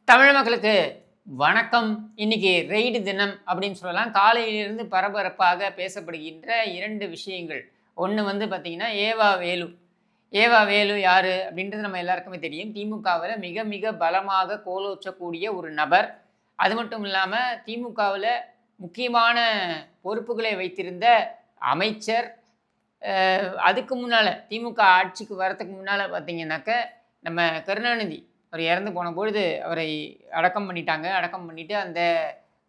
தமிழ் மக்களுக்கு வணக்கம். இன்னைக்கு ரெய்டு தினம் அப்படின்னு சொல்லலாம். காலையிலிருந்து பரபரப்பாக பேசப்படுகின்ற 2 விஷயங்கள். ஒண்ணு வந்து பார்த்தீங்கன்னா, ஏவா வேலு. ஏவா வேலு யாரு அப்படின்றது நம்ம எல்லாருக்குமே தெரியும். திமுகவுல மிக மிக பலமாக கோலோச்சக்கூடிய ஒரு நபர். அது மட்டும் இல்லாம திமுகவுல முக்கியமான பொறுப்புகளை வைத்திருந்த அமைச்சர். அதுக்கு முன்னால திமுக ஆட்சிக்கு வரதுக்கு முன்னால பார்த்தீங்கன்னாக்க, நம்ம கருணாநிதி அவர் இறந்து போன பொழுது அவரை அடக்கம் பண்ணிட்டாங்க. அடக்கம் பண்ணிட்டு அந்த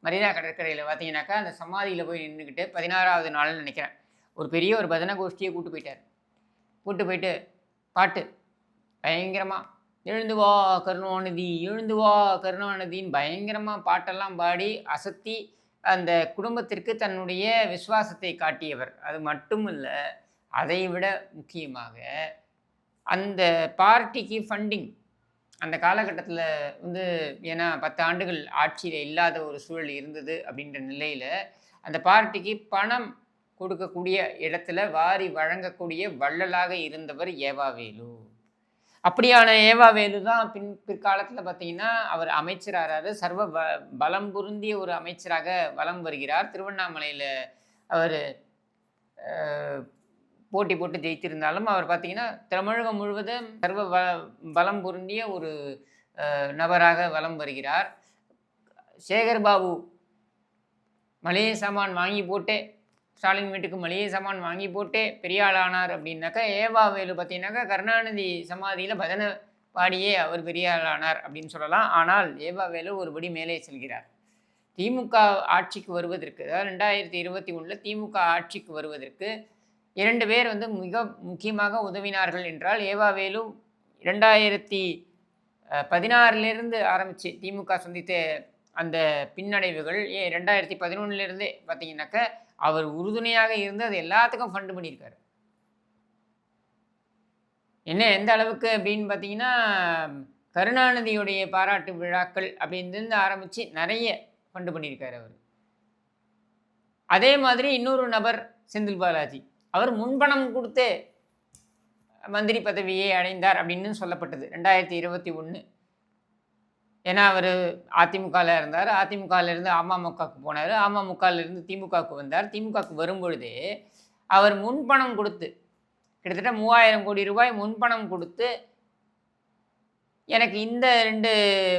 மெரினா கடற்கரையில பார்த்தீங்கன்னாக்கா, அந்த சமாதியில போய் நின்னுக்கிட்டு 16வது நாள்னு நெனைக்கிறேன். ஒரு பெரிய ஒரு பஜனை கோஷ்டிய கூட்டு போயிட்டாரு. கூட்டு போயிட்டு பாட்டு பயங்கரமா, "எழுந்து வா கருணாநிதி, எழுந்து வா கருணாநிதின்னு" பயங்கரமா பாட்டெல்லாம் பாடி அசத்தி அந்த குடும்பத்திற்கு தன்னுடைய விசுவாசத்தை காட்டியவர். அது மட்டும் இல்ல, அதை விட முக்கியமாக அந்த பார்ட்டிக்கு ஃபண்டிங் அந்த காலகட்டத்தில வந்து ஏன்னா 10 ஆண்டுகள் ஆட்சியில இல்லாத ஒரு சூழல் இருந்தது அப்படின்ற நிலையில, அந்த பார்ட்டிக்கு பணம் கொடுக்கக்கூடிய இடத்துல வாரி வழங்கக்கூடிய வள்ளலாக இருந்தவர் ஏவா வேலு. அப்படியான ஏவா வேலு தான் பிற்காலத்தில பார்த்தீங்கன்னா, அவர் அமைச்சராறாரு. சர்வ பலம் பொருந்திய ஒரு அமைச்சராக வலம் வருகிறார். திருவண்ணாமலையில அவரு போட்டி போட்டு ஜெயித்திருந்தாலும், அவர் பார்த்தீங்கன்னா, தமிழகம் முழுவதும் சர்வ பலம் பொருந்திய ஒரு நபராக வலம் வருகிறார். சேகர் பாபு மளிகை சாமான் வாங்கி போட்டே, ஸ்டாலின் வீட்டுக்கு மளிகை சாமான் வாங்கி போட்டே பெரிய ஆள் ஆனார் அப்படின்னாக்கா, ஏவா வேலு பார்த்தீங்கன்னாக்கா, கருணாநிதி சமாதியில பஜனை பாடியே அவர் பெரிய ஆள் ஆனார் அப்படின்னு சொல்லலாம். ஆனால் ஏவா வேலு ஒருபடி மேலே செல்கிறார். திமுக ஆட்சிக்கு வருவதற்கு, அதாவது 2021ல் திமுக ஆட்சிக்கு வருவதற்கு 2 பேர் வந்து மிக முக்கியமாக உதவினார்கள் என்றால், ஏவா வேலு 2016லிருந்து ஆரம்பிச்சு திமுக சந்தித்த அந்த பின்னடைவுகள் 2011லிருந்தே பார்த்தீங்கன்னாக்க, அவர் உறுதுணையாக இருந்து அது எல்லாத்துக்கும் ஃபண்ட் பண்ணியிருக்காரு. எந்த அளவுக்கு அப்படின்னு பார்த்தீங்கன்னா, கருணாநிதியுடைய பாராட்டு விழாக்கள் அப்படின்லேருந்து ஆரம்பிச்சு நிறைய ஃபண்ட் பண்ணியிருக்காரு அவர். அதே மாதிரி இன்னொரு நபர் செந்தில் பாலாஜி. அவர் முன்பணம் கொடுத்து மந்திரி பதவியை அடைந்தார் அப்படின்னு சொல்லப்பட்டது 2021. ஏன்னா அவர் அதிமுகவில் இருந்தார். அதிமுகவிலிருந்து அமமுகவுக்கு போனார். அமமுகவிலிருந்து திமுகவுக்கு வந்தார். திமுகவுக்கு வரும்பொழுது அவர் முன்பணம் கொடுத்து கிட்டத்தட்ட 3000 கோடி ரூபாய் முன்பணம் கொடுத்து, எனக்கு இந்த 2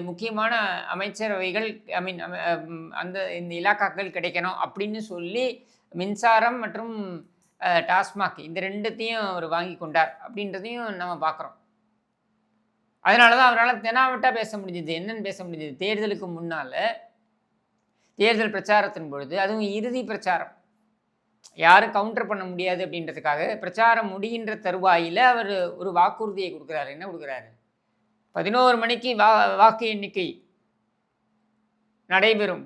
முக்கியமான அமைச்சரவைகள் அந்த இந்த இலாக்காக்கள் கிடைக்கணும் அப்படின்னு சொல்லி மின்சாரம் மற்றும் டாஸ்மாக் இந்த 2த்தையும் அவர் வாங்கி கொண்டார் அப்படின்றதையும் நம்ம பார்க்குறோம். அதனால தான் அவரால் தெனாவட்டா பேச முடிஞ்சது. என்னன்னு பேச முடிஞ்சது? தேர்தலுக்கு முன்னால் தேர்தல் பிரச்சாரத்தின் பொழுது, அதுவும் இறுதி பிரச்சாரம், யாரும் கவுண்டர் பண்ண முடியாது அப்படின்றதுக்காக பிரச்சாரம் முடிகின்ற தருவாயில் அவர் ஒரு வாக்குறுதியை கொடுக்குறாரு. என்ன கொடுக்குறாரு? 11 மணிக்கு வாக்கு எண்ணிக்கை நடைபெறும்,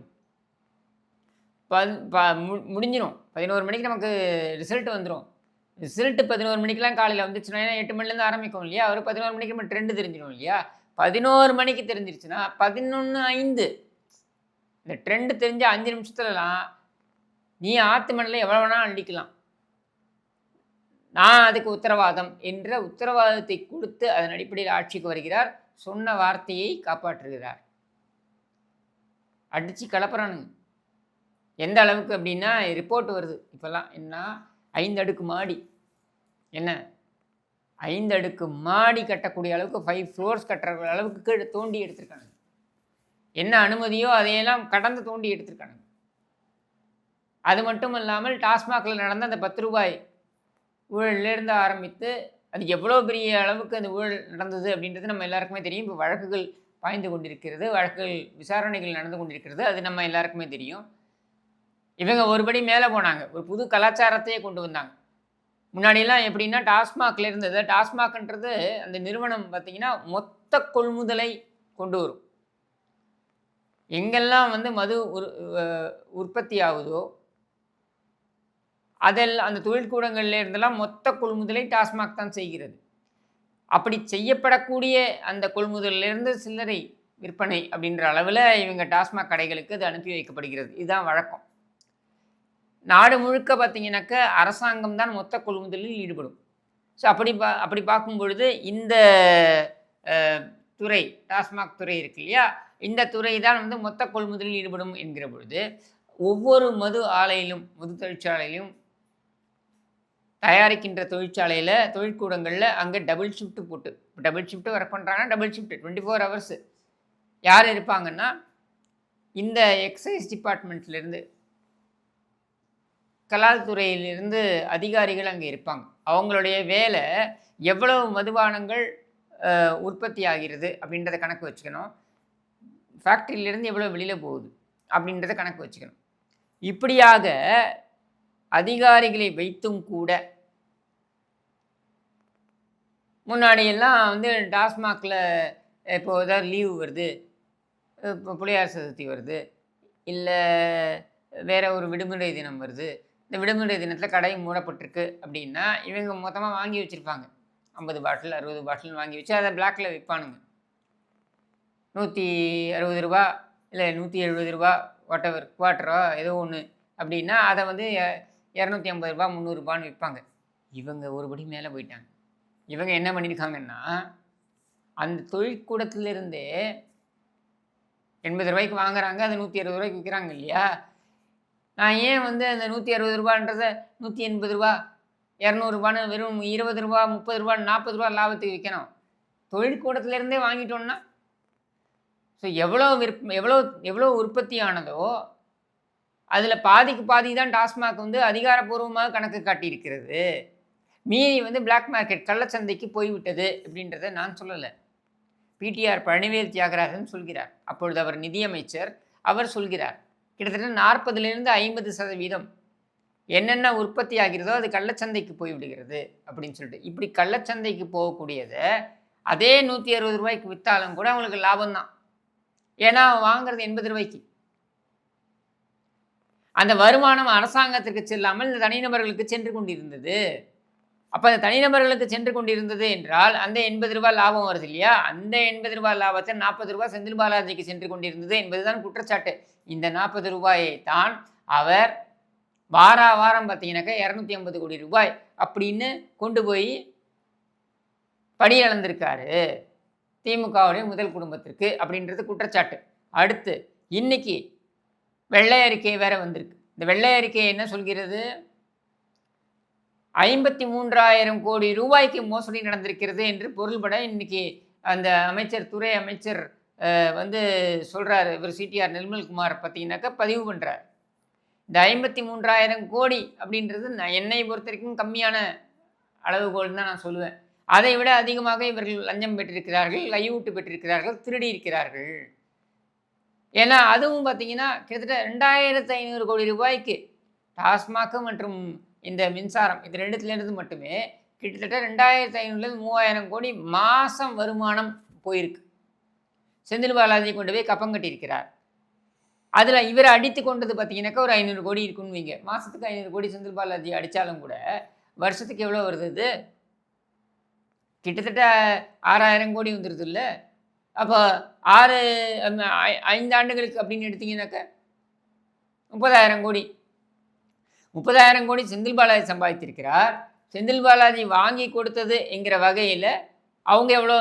முடிஞ்சிடும். 11 மணிக்கு நமக்கு ரிசல்ட் வந்துடும். ரிசல்ட்டு 11 மணிக்கெலாம் காலையில் வந்துச்சுன்னா, ஏன்னா 8 மணிலேருந்து ஆரம்பிக்கும் இல்லையா? அவர் 11 மணிக்கு நம்ம ட்ரெண்டு தெரிஞ்சிடும் இல்லையா? 11 மணிக்கு தெரிஞ்சிருச்சுன்னா 11:05 இந்த ட்ரெண்டு தெரிஞ்ச 5 நிமிஷத்துலலாம் நீ ஆத்து மணலில் எவ்வளோ வேணால் அள்ளிக்கலாம், நான் அதுக்கு உத்தரவாதம் என்ற உத்தரவாதத்தை கொடுத்து அதன் அடிப்படையில் ஆட்சிக்கு வருகிறார். சொன்ன வார்த்தையை காப்பாற்றுகிறார். அடித்து கலப்புறானுங்க. எந்த அளவுக்கு அப்படின்னா, ரிப்போர்ட் வருது இப்போல்லாம். என்ன 5 அடுக்கு மாடி, என்ன 5 அடுக்கு மாடி கட்டக்கூடிய அளவுக்கு 5 ஃப்ளோர்ஸ் கட்டுற அளவுக்கு கீழே தோண்டி எடுத்திருக்காங்க. என்ன அனுமதியோ அதையெல்லாம் கடந்து தோண்டி எடுத்திருக்காங்க. அது மட்டும் இல்லாமல் டாஸ்மாகில் நடந்த அந்த 10 ரூபாய் ஊழலிருந்து ஆரம்பித்து அது எவ்வளோ பெரிய அளவுக்கு அந்த ஊழல் நடந்தது அப்படின்றது நம்ம எல்லாருக்குமே தெரியும். இப்போ வழக்குகள் பாய்ந்து கொண்டிருக்கிறது, வழக்குகள் விசாரணைகள் நடந்து கொண்டிருக்கிறது, அது நம்ம எல்லாருக்குமே தெரியும். இவங்க ஒருபடி மேலே போனாங்க, ஒரு புது கலாச்சாரத்தையே கொண்டு வந்தாங்க. முன்னாடியெல்லாம் எப்படின்னா, டாஸ்மாகில் இருந்தது, டாஸ்மாக்ன்றது அந்த நிறுவனம் பார்த்திங்கன்னா மொத்த கொள்முதலை கொண்டு வரும். எங்கெல்லாம் வந்து மது உற்பத்தி ஆகுதோ அதெல்லாம் அந்த தொழிற்கூடங்கள்ல இருந்தெல்லாம் மொத்த கொள்முதலை டாஸ்மாக் தான் செய்கிறது. அப்படி செய்யப்படக்கூடிய அந்த கொள்முதலிருந்து சில்லறை விற்பனை அப்படின்ற அளவில் இவங்க டாஸ்மாக் கடைகளுக்கு அது அனுப்பி வைக்கப்படுகிறது. இதுதான் வழக்கம். நாடு முழுக்க பார்த்தீங்கன்னாக்க அரசாங்கம் தான் மொத்த கொள்முதலில் ஈடுபடும். ஸோ அப்படி பார்க்கும் பொழுது இந்த துறை, டாஸ்மாக் துறை இருக்கு இல்லையா? இந்த துறை தான் வந்து மொத்த கொள்முதலில் ஈடுபடும் என்கிற பொழுது, ஒவ்வொரு மது ஆலையிலும், மது தொழிற்சாலையிலும் தயாரிக்கின்ற தொழிற்சாலையில, தொழிற்கூடங்கள்ல அங்க டபுள் ஷிஃப்ட் போட்டு டபுள் ஷிஃப்ட் ஒர்க் பண்றாங்கன்னா, டபுள் ஷிஃப்ட் 24 ஹவர்ஸ் யார் இருப்பாங்கன்னா, இந்த எக்ஸைஸ் டிபார்ட்மெண்ட்லேருந்து, கலால் துறையிலிருந்து அதிகாரிகள் அங்கே இருப்பாங்க. அவங்களுடைய வேலை எவ்வளவு மதுபானங்கள் உற்பத்தி ஆகிறது அப்படின்றத கணக்கு வச்சுக்கணும். ஃபேக்ட்ரியிலேருந்து எவ்வளோ வெளியில் போகுது அப்படின்றத கணக்கு வச்சுக்கணும். இப்படியாக அதிகாரிகளை வைத்தும் கூட முன்னாடியெல்லாம் வந்து டாஸ்மாகில் இப்போ ஏதாவது லீவு வருது, இப்போ புலியார் சதுர்த்தி வருது, இல்லை வேறு ஒரு விடுமுறை தினம் வருது, இந்த விடுமுறை தினத்தில் கடை மூடப்பட்டிருக்கு அப்படின்னா இவங்க மொத்தமாக வாங்கி வச்சுருப்பாங்க. 50 பாட்டில் 60 பாட்டில் வாங்கி வச்சு அதை பிளாக்கில் விற்பானுங்க. 160 ரூபா இல்லை 170 ரூபா வாட்டவர் குவார்ட்டரோ ஏதோ ஒன்று அப்படின்னா அதை வந்து 250 ரூபா 300 ரூபான்னு விற்பாங்க. இவங்க ஒருபடி மேலே போயிட்டாங்க. இவங்க என்ன பண்ணியிருக்காங்கன்னா, அந்த தொழிற்கூடத்திலிருந்தே 80 ரூபாய்க்கு வாங்குறாங்க, அதை 160 ரூபாய்க்கு விற்கிறாங்க இல்லையா? நான் ஏன் வந்து அந்த 160 ரூபான்றதை 180 ரூபா 200 ரூபான்னு வெறும் 20 ரூபா 30 ரூபா 40 ரூபா லாபத்துக்கு விற்கணும்? தொழிற்கூடத்திலேருந்தே வாங்கிட்டோம்னா ஸோ எவ்வளோ உற்பத்தி ஆனதோ அதில் பாதிக்கு பாதி தான் டாஸ்மாக் வந்து அதிகாரப்பூர்வமாக கணக்கு காட்டியிருக்கிறது. மீறி வந்து பிளாக் மார்க்கெட் கள்ளச்சந்தைக்கு போய்விட்டது அப்படின்றத நான் சொல்லலை. பிடிஆர் பழனிவேல் தியாகராஜன் சொல்கிறார். அப்பொழுது அவர் நிதியமைச்சர். அவர் சொல்கிறார், கிட்டத்தட்ட 40லிருந்து 50% என்னென்ன உற்பத்தி ஆகிறதோ அது கள்ளச்சந்தைக்கு போய்விடுகிறது அப்படின்னு சொல்லிட்டு. இப்படி கள்ளச்சந்தைக்கு போகக்கூடியதை அதே 160 ரூபாய்க்கு விற்றாலும் கூட அவங்களுக்கு லாபம் தான். ஏன்னா வாங்குறது 80 ரூபாய்க்கு. அந்த வருமானம் அரசாங்கத்திற்கு செல்லாமல் இந்த தனிநபர்களுக்கு சென்று கொண்டிருந்தது. அப்போ அந்த தனிநபர்களுக்கு சென்று கொண்டிருந்தது என்றால் அந்த 80 ரூபாய் லாபம் வருது இல்லையா? அந்த 80 ரூபாய் லாபத்தை 40 ரூபாய் செந்தில் பாலாஜிக்கு சென்று கொண்டிருந்தது என்பதுதான் குற்றச்சாட்டு. இந்த 40 ரூபாயை தான் அவர் வாரம் பார்த்தீங்கன்னாக்கா 250 கோடி ரூபாய் அப்படின்னு கொண்டு போய் படி அளந்திருக்காரு திமுகவுடைய முதல் குடும்பத்திற்கு அப்படின்றது குற்றச்சாட்டு. அடுத்து இன்னைக்கு வெள்ளை அறிக்கை வேற வந்திருக்கு. இந்த வெள்ளை அறிக்கை என்ன சொல்கிறது? 53,000 கோடி ரூபாய்க்கு மோசடி நடந்திருக்கிறது என்று பொருள்பட இன்னைக்கு அந்த துறை அமைச்சர் வந்து சொல்கிறாரு. இவர் சிடிஆர் நிர்மல்குமார் பார்த்தீங்கன்னாக்கா பதிவு பண்ணுறார். இந்த 53,000 கோடி அப்படின்றது என்னை பொறுத்த வரைக்கும் கம்மியான அளவுகோல் தான் நான் சொல்லுவேன். அதை விட அதிகமாக இவர்கள் லஞ்சம் பெற்றிருக்கிறார்கள், கையூட்டு பெற்றிருக்கிறார்கள், திருடி இருக்கிறார்கள். ஏன்னா அதுவும் பார்த்தீங்கன்னா கிட்டத்தட்ட 2,500 கோடி ரூபாய்க்கு டாஸ்மாக் மற்றும் இந்த மின்சாரம் இது ரெண்டுத்துலேருந்து மட்டுமே கிட்டத்தட்ட 2,500 3,000 கோடி மாதம் வருமானம் போயிருக்கு. செந்தில் பாலாஜி கொண்டு போய் கப்பம் கட்டியிருக்கிறார். அதில் இவரை அடித்து கொண்டது பார்த்தீங்கன்னாக்கா ஒரு 500 கோடி இருக்குன்னு வைங்க. மாதத்துக்கு 500 கோடி செந்தில் பாலாஜி அடித்தாலும் கூட வருஷத்துக்கு எவ்வளோ வருது? இது கிட்டத்தட்ட 6,000 கோடி வந்துடுது இல்லை? அப்போ 5 ஆண்டுகளுக்கு அப்படின்னு எடுத்தீங்கன்னாக்கா 30,000 கோடி. 30,000 கோடி செந்தில் பாலாஜி சம்பாதித்திருக்கிறார். செந்தில் பாலாஜி வாங்கி கொடுத்தது என்கிற வகையில் அவங்க எவ்வளோ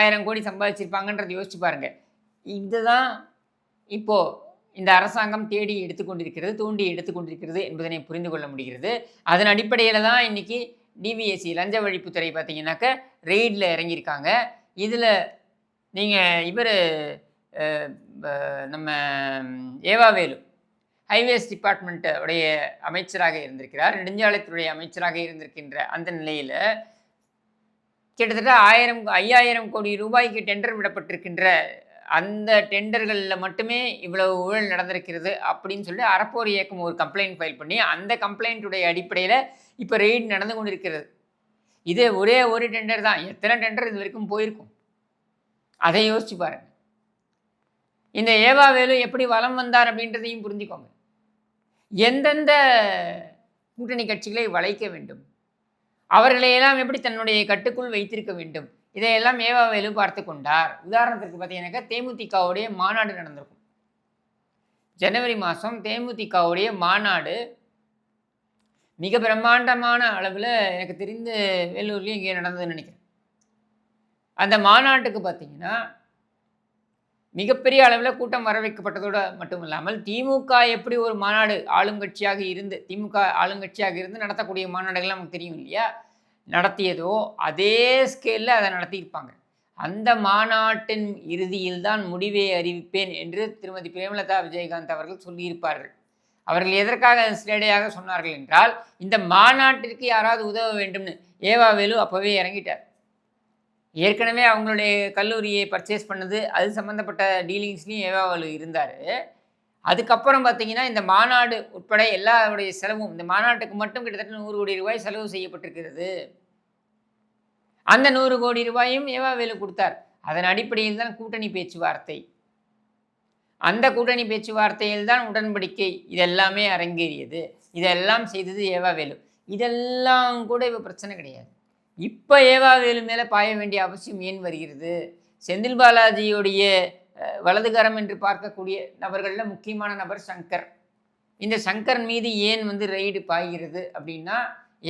1000 கோடி சம்பாதிச்சிருப்பாங்கன்றது யோசிச்சு பாருங்க. இதுதான் இப்போது இந்த அரசாங்கம் தேடி எடுத்துக்கொண்டிருக்கிறது, தூண்டி எடுத்துக்கொண்டிருக்கிறது என்பதனை புரிந்து கொள்ள முடிகிறது. அதன் அடிப்படையில் தான் இன்றைக்கி டிபிஎஸ்சி லஞ்ச ஒழிப்புத்துறை பார்த்தீங்கன்னாக்க ரெய்டில் இறங்கியிருக்காங்க. இதில் நீங்கள் நம்ம ஏவாவேலு ஹைவேஸ் டிபார்ட்மெண்ட் உடைய அமைச்சராக இருந்திருக்கிறார், நெடுஞ்சாலைத்துறை அமைச்சராக இருந்திருக்கின்ற அந்த நிலையில் கிட்டத்தட்ட 5,000 கோடி ரூபாய்க்கு டெண்டர் விடப்பட்டிருக்கின்ற அந்த டெண்டர்களில் மட்டுமே இவ்வளவு ஊழல் நடந்திருக்கிறது அப்படின்னு சொல்லி அறப்போர் இயக்கம் ஒரு கம்ப்ளைண்ட் ஃபைல் பண்ணி அந்த கம்ப்ளைண்ட்டுடைய அடிப்படையில் இப்போ ரெய்டு நடந்து கொண்டிருக்கிறது. இது ஒரே ஒரு டெண்டர் தான். எத்தனை டெண்டர் இது வரைக்கும் போயிருக்கும் அதை யோசிச்சு பாருங்க. இந்த ஏவாவேலு எப்படி வலம் வந்தார் அப்படின்றதையும் புரிஞ்சுக்கோங்க. எந்தெந்த கூட்டணி கட்சிகளை வளைக்க வேண்டும், அவர்களையெல்லாம் எப்படி தன்னுடைய கட்டுக்குள் வைத்திருக்க வேண்டும், இதையெல்லாம் ஏவாவேலு பார்த்து கொண்டார். உதாரணத்திற்கு பார்த்தீங்கன்னாக்கா தேமுதிகவுடைய மாநாடு நடந்திருக்கும். ஜனவரி மாதம் தேமுதிகவுடைய மாநாடு மிக பிரம்மாண்டமான அளவில் எனக்கு தெரிந்து வேலூர்லேயும் இங்கே நடந்ததுன்னு நினைக்கிறேன். அந்த மாநாட்டுக்கு பார்த்தீங்கன்னா மிகப்பெரிய அளவில் கூட்டம் வர வைக்கப்பட்டதோடு மட்டும் இல்லாமல் திமுக எப்படி ஒரு மாநாடு ஆளுங்கட்சியாக இருந்து நடத்தக்கூடிய மாநாடுகள் நமக்கு தெரியும் இல்லையா, நடத்தியதோ அதே ஸ்கேலில் அதை நடத்தியிருப்பாங்க. அந்த மாநாட்டின் இறுதியில் தான் முடிவை அறிவிப்பேன் என்று திருமதி பிரேமலதா விஜயகாந்த் அவர்கள் சொல்லியிருப்பார்கள். அவர்கள் எதற்காக ஸ்டேடியாக சொன்னார்கள் என்றால், இந்த மாநாட்டிற்கு யாராவது உதவ வேண்டும்னு. ஏவாவேலு அப்போவே இறங்கிட்டார். ஏற்கனவே அவங்களுடைய கல்லூரியை பர்ச்சேஸ் பண்ணது, அது சம்மந்தப்பட்ட டீலிங்ஸ்லையும் ஏவாவேலு இருந்தார். அதுக்கப்புறம் பார்த்தீங்கன்னா, இந்த மாநாடு உட்பட எல்லாருடைய செலவும், இந்த மாநாட்டுக்கு மட்டும் கிட்டத்தட்ட 100 கோடி ரூபாய் செலவு செய்யப்பட்டிருக்கிறது. அந்த 100 கோடி ரூபாயும் ஏவாவேலு கொடுத்தார். அதன் அடிப்படையில் தான் கூட்டணி பேச்சுவார்த்தை. அந்த கூட்டணி பேச்சுவார்த்தையில் தான் உடன்படிக்கை இதெல்லாமே அரங்கேறியது. இதெல்லாம் செய்தது ஏவாவேலு. இதெல்லாம் கூட இப்போ பிரச்சனை கிடையாது. இப்போ ஏவாவேலு மேலே பாய வேண்டிய அவசியம் ஏன் வருகிறது? செந்தில் பாலாஜியுடைய வலதுகரம் என்று பார்க்கக்கூடிய நபர்களில் முக்கியமான நபர் சங்கர். இந்த சங்கர் மீது ஏன் ரெய்டு பாய்கிறது அப்படின்னா,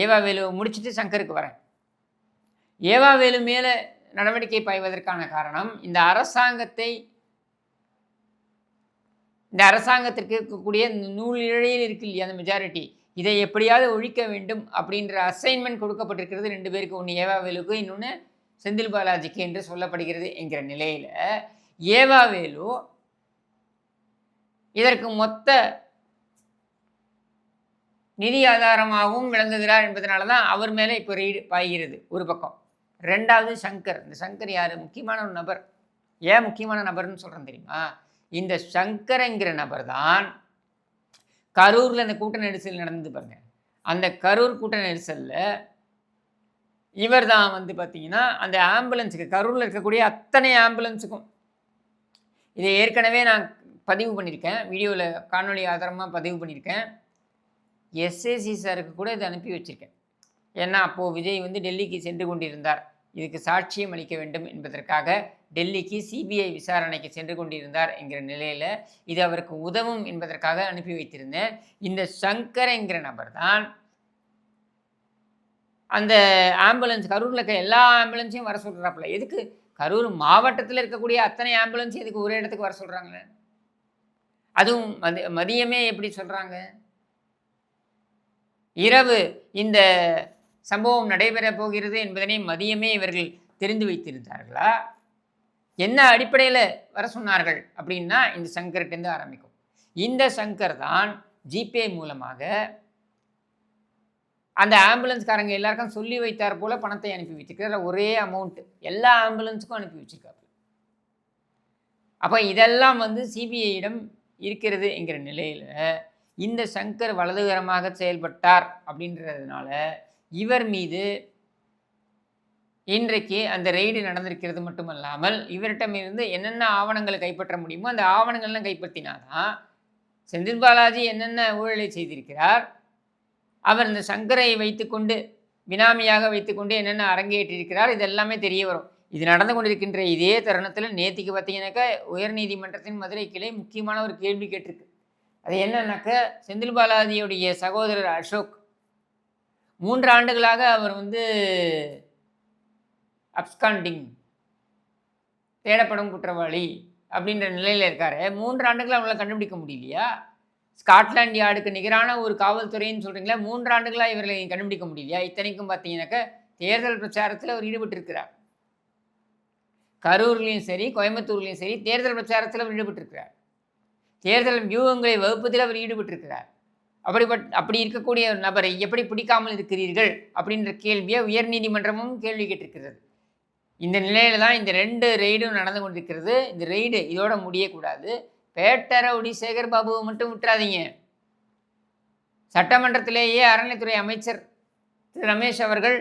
ஏவாவேலு முடிச்சுட்டு சங்கருக்கு வரேன். ஏவாவேலு மேலே நடவடிக்கை பாய்வதற்கான காரணம், இந்த அரசாங்கத்திற்கு இருக்கக்கூடிய நூலிழையில் இருக்கு இல்லையா அந்த மெஜாரிட்டி, இதை எப்படியாவது ஒழிக்க வேண்டும் அப்படின்ற அசைன்மெண்ட் கொடுக்கப்பட்டிருக்கிறது 2 பேருக்கு. ஒன்று ஏவாவேலுக்கு, இன்னொன்று செந்தில் பாலாஜிக்கு என்று சொல்லப்படுகிறது. என்கிற நிலையில் ஏவாவேலு இதற்கு மொத்த நிதி ஆதாரமாகவும் விளங்குகிறார் என்பதனால தான் அவர் மேலே இப்போ ரெய்டு பாய்கிறது ஒரு பக்கம். 2வது சங்கர். இந்த சங்கர் யார்? முக்கியமான ஒரு நபர். ஏன் முக்கியமான நபர்னு சொல்கிறேன் தெரியுமா? இந்த சங்கர்ங்கிற நபர் தான் கரூரில் அந்த கூட்ட நெரிசல் நடந்தது பாருங்க. அந்த கரூர் கூட்ட நெரிசலில் இவர் தான் பார்த்தீங்கன்னா அந்த ஆம்புலன்ஸுக்கு, கரூரில் இருக்கக்கூடிய அத்தனை ஆம்புலன்ஸுக்கும், இதை ஏற்கனவே நான் பதிவு பண்ணியிருக்கேன், வீடியோவில் காணொலி ஆதாரமாக பதிவு பண்ணியிருக்கேன். எஸ்ஏசி சாருக்கு கூட இதை அனுப்பி வச்சுருக்கேன். ஏன்னா அப்போது விஜய் டெல்லிக்கு சென்று கொண்டிருந்தார். இதுக்கு சாட்சியம் அளிக்க வேண்டும் என்பதற்காக டெல்லிக்கு சிபிஐ விசாரணைக்கு சென்று கொண்டிருந்தார் என்கிற நிலையில் இது அவருக்கு உதவும் என்பதற்காக அனுப்பி வைத்திருந்தேன். இந்த சங்கர் என்கிற நபர் தான் அந்த ஆம்புலன்ஸ், கரூரில் இருக்க எல்லா ஆம்புலன்ஸையும் வர சொல்கிறாப்புல. எதுக்கு? கரூர் மாவட்டத்தில் இருக்கக்கூடிய அத்தனை ஆம்புலன்ஸையும் எதுக்கு ஒரே இடத்துக்கு வர சொல்கிறாங்களே? அதுவும் மதியமே எப்படி சொல்கிறாங்க? இரவு இந்த சம்பவம் நடைபெறப் போகிறது என்பதனை மதியமே இவர்கள் தெரிந்து வைத்திருந்தார்களா? என்ன அடிப்படையில் வர சொன்னார்கள் அப்படின்னா, இந்த சங்கர்கிட்டேருந்து ஆரம்பிக்கும். இந்த சங்கர் தான் ஜிபே மூலமாக அந்த ஆம்புலன்ஸ்காரங்க எல்லாருக்கும் சொல்லி வைத்தார் போல பணத்தை அனுப்பி வச்சிருக்கிறார். ஒரே அமௌண்ட் எல்லா ஆம்புலன்ஸுக்கும் அனுப்பி வச்சிருக்காரு. அப்போ இதெல்லாம் சிபிஐயிடம் இருக்கிறது என்கிற நிலையில் இந்த சங்கர் வலதுகரமாக செயல்பட்டார் அப்படின்றதுனால இவர் மீது இன்றைக்கு அந்த ரெய்டு நடந்திருக்கிறது மட்டுமல்லாமல், இவரிடமிருந்து என்னென்ன ஆவணங்களை கைப்பற்ற முடியுமோ அந்த ஆவணங்கள்லாம் கைப்பற்றினாதான் செந்தில் பாலாஜி என்னென்ன ஊழலை செய்திருக்கிறார், அவர் இந்த சங்கரை வைத்துக்கொண்டு பினாமியாக வைத்துக்கொண்டு என்னென்ன அரங்கேற்றிருக்கிறார், இது எல்லாமே தெரிய வரும். இது நடந்து கொண்டிருக்கின்ற இதே தருணத்தில் நேற்றுக்கு பார்த்தீங்கன்னாக்கா உயர்நீதிமன்றத்தின் மதுரை கிளை முக்கியமான ஒரு கேள்வி கேட்டிருக்கு. அது என்னன்னாக்க, செந்தில் பாலாஜியுடைய சகோதரர் அசோக் 3 ஆண்டுகளாக அவர் அப்ஸ்காண்டிங், தேடப்படும் குற்றவாளி அப்படின்ற நிலையில் இருக்காரு. 3 ஆண்டுகள் அவங்களால கண்டுபிடிக்க முடியலையா? ஸ்காட்லாண்ட் யார்டுக்கு நிகரான ஒரு காவல்துறைன்னு சொல்கிறீங்களா, 3 ஆண்டுகளாக இவர்களை கண்டுபிடிக்க முடியலையா? இத்தனைக்கும் பார்த்தீங்கன்னாக்க தேர்தல் பிரச்சாரத்தில் அவர் ஈடுபட்டிருக்கிறார். கரூர்லேயும் சரி, கோயம்புத்தூர்லேயும் சரி தேர்தல் பிரச்சாரத்தில் அவர் ஈடுபட்டிருக்கிறார். தேர்தல் வியூகங்களை வகுப்பதில் அவர் ஈடுபட்டிருக்கிறார். அப்படி இருக்கக்கூடிய ஒரு நபரை எப்படி பிடிக்காமல் இருக்கிறீர்கள் அப்படின்ற கேள்வியை உயர்நீதிமன்றமும் கேள்வி கேட்டிருக்கிறது. இந்த நிலையில தான் இந்த 2 ரெய்டும் நடந்து கொண்டிருக்கிறது. இந்த ரெய்டு இதோட முடியக்கூடாது. பேட்டரவுடி சேகர் பாபுவை மட்டும் விட்டுறாதீங்க. சட்டமன்றத்திலேயே அறநிலைத்துறை அமைச்சர் திரு ரமேஷ் அவர்கள்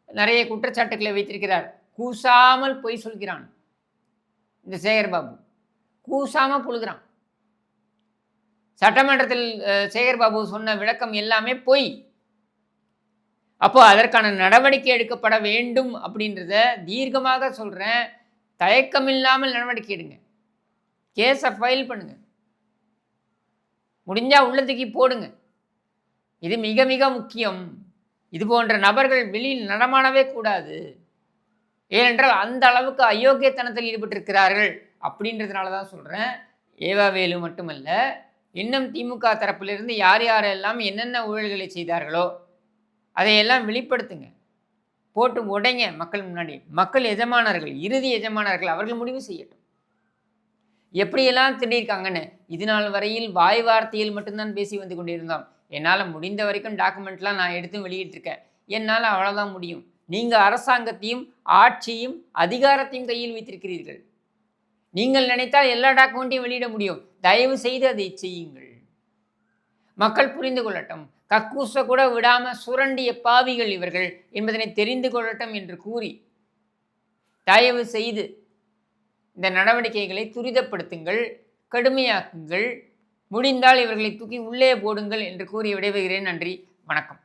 நிறைய குற்றச்சாட்டுக்களை வைத்திருக்கிறார். கூசாமல் பொய் சொல்கிறான் இந்த சேகர் பாபு, கூசாமல் புழுகிறான். சட்டமன்றத்தில் சேகர் பாபு சொன்ன விளக்கம் எல்லாமே பொய். அப்போ அதற்கான நடவடிக்கை எடுக்கப்பட வேண்டும் அப்படின்றத தீர்க்கமாக சொல்கிறேன். தயக்கமில்லாமல் நடவடிக்கை எடுங்க. கேஸை ஃபைல் பண்ணுங்க, முடிஞ்சால் உள்ளத்துக்கு போடுங்க. இது மிக மிக முக்கியம். இது போன்ற நபர்கள் வெளியில் நடமாடவே கூடாது. ஏனென்றால் அந்த அளவுக்கு அயோக்கியத்தனத்தில் ஈடுபட்டிருக்கிறார்கள். அப்படின்றதுனால தான் சொல்றேன். ஏவா வேலு மட்டுமல்ல, இன்னும் திமுக தரப்பிலிருந்து யார் யாரெல்லாம் என்னென்ன ஊழல்களை செய்தார்களோ, அதையெல்லாம் வெளிப்படுத்துங்க. போட்டு உடைங்க மக்கள் முன்னாடி. மக்கள் எஜமானர்கள், இறுதி எஜமானர்கள். அவர்கள் முடிவு செய்யட்டும். எப்படியெல்லாம் திருடியிருக்காங்கன்னு. இது நாள் வரையில் வாய் வார்த்தையில் மட்டும்தான் பேசி வந்து கொண்டிருந்தோம். என்னால் முடிந்த வரைக்கும் டாக்குமெண்ட்லாம் நான் எடுத்து வெளியிட்டிருக்கேன். என்னால் அவ்வளோதான் முடியும். நீங்க அரசாங்கத்தையும், ஆட்சியும், அதிகாரத்தையும் கையில் வைத்திருக்கிறீர்கள். நீங்கள் நினைத்தால் எல்லா டாக்குமெண்ட்டையும் வெளியிட முடியும். தயவு செய்து அதை செய்யுங்கள். மக்கள் புரிந்து கொள்ளட்டும். கக்கூச கூட விடாம சுரண்டிய பாவிகள் இவர்கள் என்பதனை தெரிந்து கொள்ளட்டும் என்று கூறி, தயவு செய்து இந்த நடவடிக்கைகளை துரிதப்படுத்துங்கள், கடுமையாக்குங்கள், முடிந்தால் இவர்களை தூக்கி உள்ளே போடுங்கள் என்று கூறி விடைபெறுகிறேன். நன்றி, வணக்கம்.